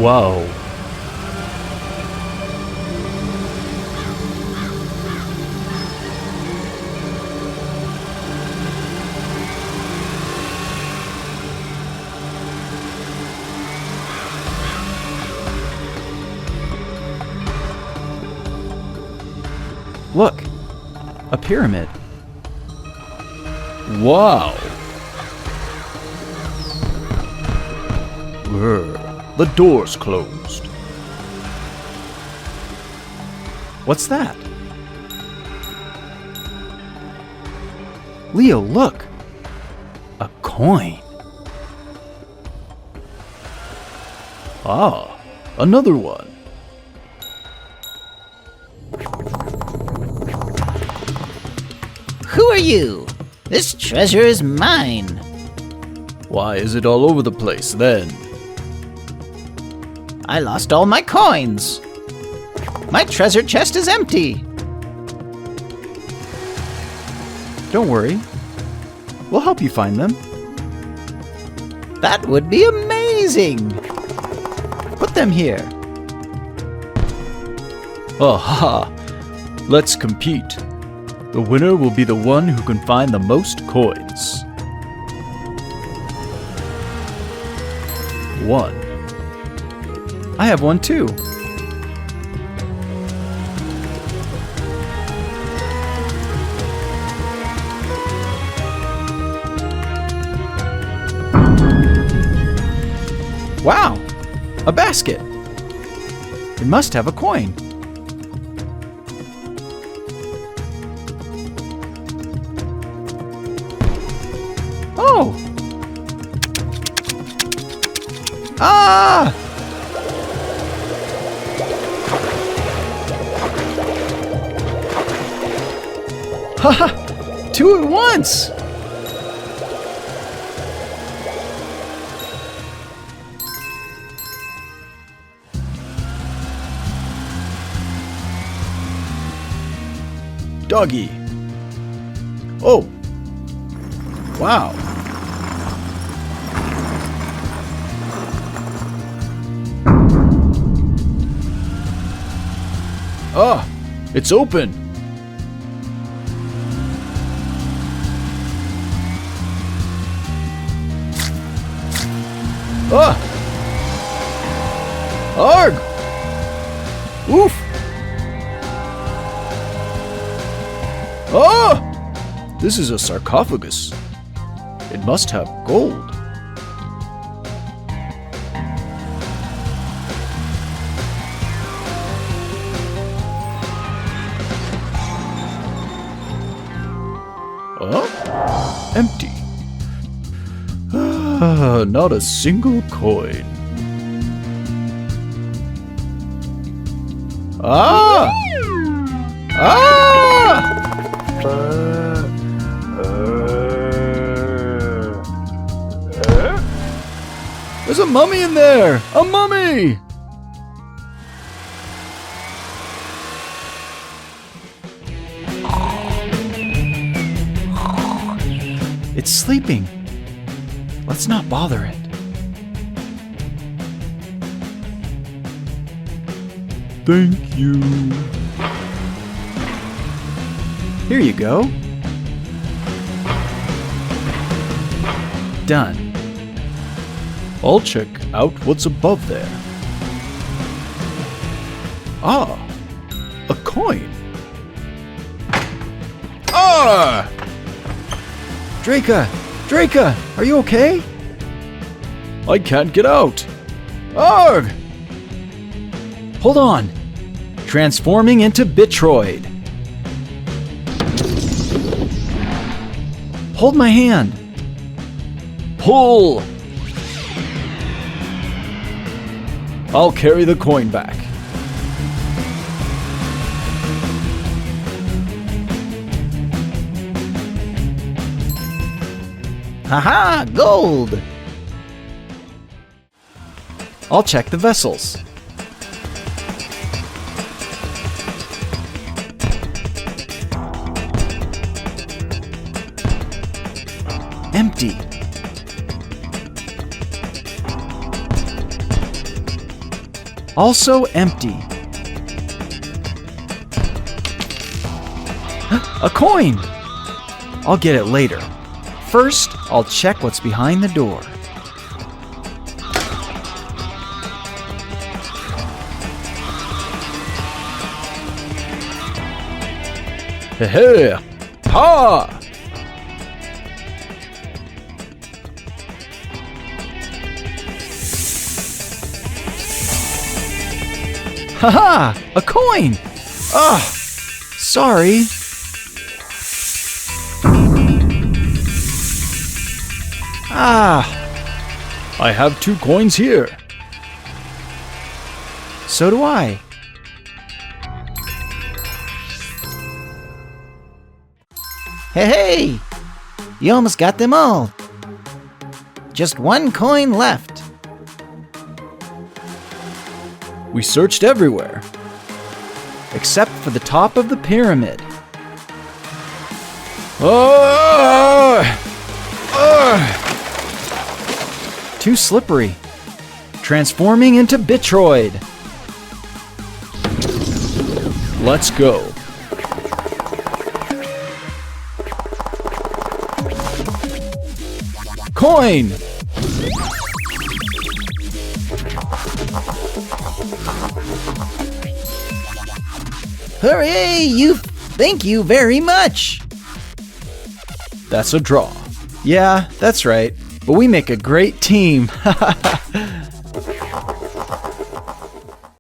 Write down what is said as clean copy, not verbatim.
Whoa. Look, a pyramid. Wow. The door's closed. What's that? Leo, look! A coin. Ah, another one. Who are you? This treasure is mine. Why is it all over the place then? I lost all my coins. My treasure chest is empty. Don't worry. We'll help you find them. That would be amazing. Put them here. Aha! Let's compete. The winner will be the one who can find the most coins. 1. I have one too. Wow! A basket. It must have a coin. Oh! Ah! Haha! 2 at once! Doggy. Oh. Wow. Ah, it's open. Ah! Arg! Oof! Ah! This is a sarcophagus. It must have gold. Empty. Not a single coin. Ah! Ah! There's a mummy in there! A mummy! It's sleeping. Let's not bother it. Thank you. Here you go. Done. I'll check out what's above there. Ah, a coin. Ah! Draka, are you okay? I can't get out. Arg! Hold on. Transforming into bitroid. Hold my hand. Pull! I'll carry the coin back. Haha, gold. I'll check the vessels. Empty. Also empty. A coin! I'll get it later. First, I'll check what's behind the door. Hey, ha! Haha! A coin! Ugh! Sorry. Ah! I have 2 coins here. So do I. Hey! You almost got them all. Just 1 coin left. We searched everywhere. Except for the top of the pyramid. Too slippery. Transforming into bitroid. Let's go. Coin! Hooray! Thank you very much. That's a draw. Yeah, that's right. But we make a great team.